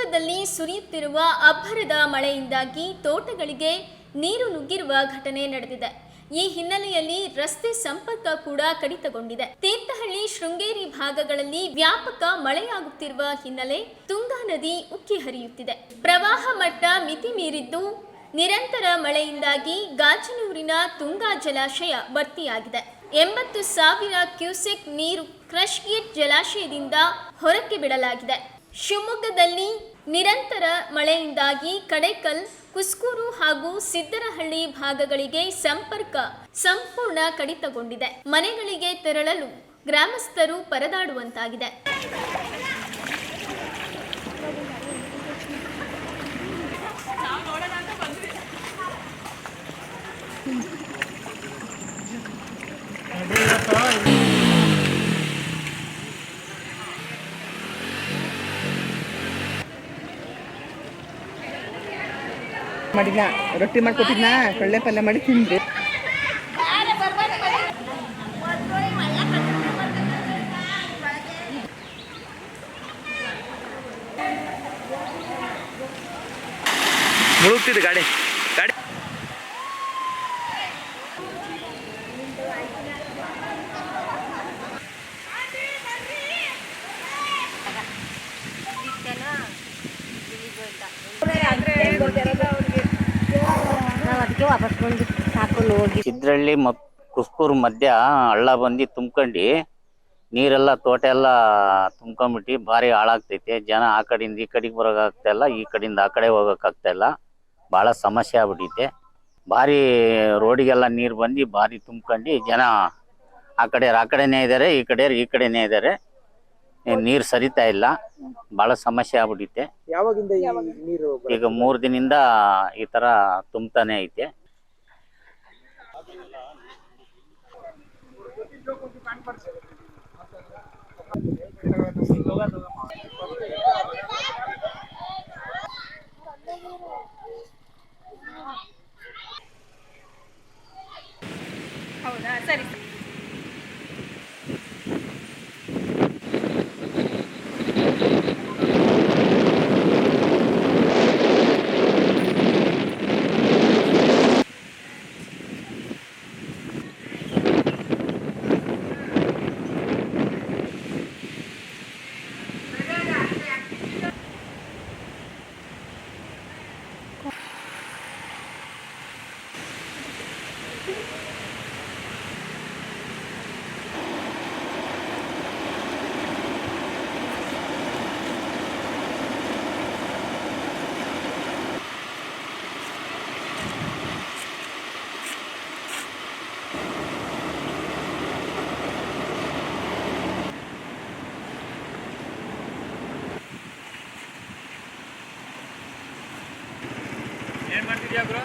ಶಿವಮೊಗ್ಗದಲ್ಲಿ ಸುರಿಯುತ್ತಿರುವ ಅಬ್ಬರದ ಮಳೆಯಿಂದಾಗಿ ತೋಟಗಳಿಗೆ ನೀರು ನುಗ್ಗಿರುವ ಘಟನೆ ನಡೆದಿದೆ. ಈ ಹಿನ್ನೆಲೆಯಲ್ಲಿ ರಸ್ತೆ ಸಂಪರ್ಕ ಕೂಡ ಕಡಿತಗೊಂಡಿದೆ. ತೀರ್ಥಹಳ್ಳಿ, ಶೃಂಗೇರಿ ಭಾಗಗಳಲ್ಲಿ ವ್ಯಾಪಕ ಮಳೆಯಾಗುತ್ತಿರುವ ಹಿನ್ನೆಲೆ ತುಂಗಾ ನದಿ ಉಕ್ಕಿ ಹರಿಯುತ್ತಿದೆ. ಪ್ರವಾಹ ಮಟ್ಟ ಮಿತಿ ಮೀರಿದ್ದು, ನಿರಂತರ ಮಳೆಯಿಂದಾಗಿ ಗಾಜನೂರಿನ ತುಂಗಾ ಜಲಾಶಯ ಭರ್ತಿಯಾಗಿದೆ. 80,000 ಕ್ಯೂಸೆಕ್ ನೀರು ಕ್ರಶ್ ಗೇಟ್ ಜಲಾಶಯದಿಂದ ಹೊರಕ್ಕೆ ಬಿಡಲಾಗಿದೆ. ಶಿವಮೊಗ್ಗದಲ್ಲಿ ನಿರಂತರ ಮಳೆಯಿಂದಾಗಿ ಕಡೇಕಲ್, ಕುಸ್ಕೂರು ಹಾಗೂ ಸಿದ್ದರಹಳ್ಳಿ ಭಾಗಗಳಿಗೆ ಸಂಪರ್ಕ ಸಂಪೂರ್ಣ ಕಡಿತಗೊಂಡಿದೆ. ಮನೆಗಳಿಗೆ ತೆರಳಲು ಗ್ರಾಮಸ್ಥರು ಪರದಾಡುವಂತಾಗಿದೆ. ಮಾಡಿಲ್ಲ, ರೊಟ್ಟಿ ಮಾಡ್ಕೊಟ್ಟಿದ್ನ, ಕಳ್ಳೆ ಪಲ್ಯ ಮಾಡಿ ತಿಂದ್ರಿ. ಮುಳುಗ್ತಿದೆ ಗಾಡಿ ಗಾಡಿ ಸಿದ್ರಳ್ಳಿ ಮತ್ತು ಕುಸ್ಕೂರು ಮಧ್ಯ ಹಳ್ಳ ಬಂದು ತುಂಬ್ಕೊಂಡು ನೀರೆಲ್ಲ ತೋಟ ಎಲ್ಲ ತುಂಬ್ಕೊಂಡ್ಬಿಟ್ಟು ಭಾರಿ ಹಾಳಾಗ್ತೈತೆ. ಜನ ಆ ಕಡೆಯಿಂದ ಈ ಕಡೆಗೆ ಬರೋಕ್ಕಾಗ್ತಾ ಇಲ್ಲ, ಈ ಕಡೆಯಿಂದ ಆ ಕಡೆ ಹೋಗೋಕ್ಕಾಗ್ತಾ ಇಲ್ಲ. ಭಾಳ ಸಮಸ್ಯೆ ಆಗ್ಬಿಟ್ಟೈತೆ. ಭಾರಿ ರೋಡಿಗೆಲ್ಲ ನೀರು ಬಂದು ಭಾರಿ ತುಂಬ್ಕೊಂಡು ಜನ ಆ ಕಡೆನೇ ಇದ್ದಾರೆ, ಈ ಕಡೆನೇ ಇದ್ದಾರೆ. ನೀರು ಸರಿತಾ ಇಲ್ಲ, ಭಾಳ ಸಮಸ್ಯೆ ಆಗ್ಬಿಟ್ಟೈತೆ. ಈಗ 3 ದಿನದಿಂದ ಈ ಥರ ತುಂಬ್ತಾನೆ ಐತೆ. ಹೌದಾ, ಸರಿ. ಏನ್ ಮಾಡ್ತಿದ್ಯಾ ಬ್ರೋ?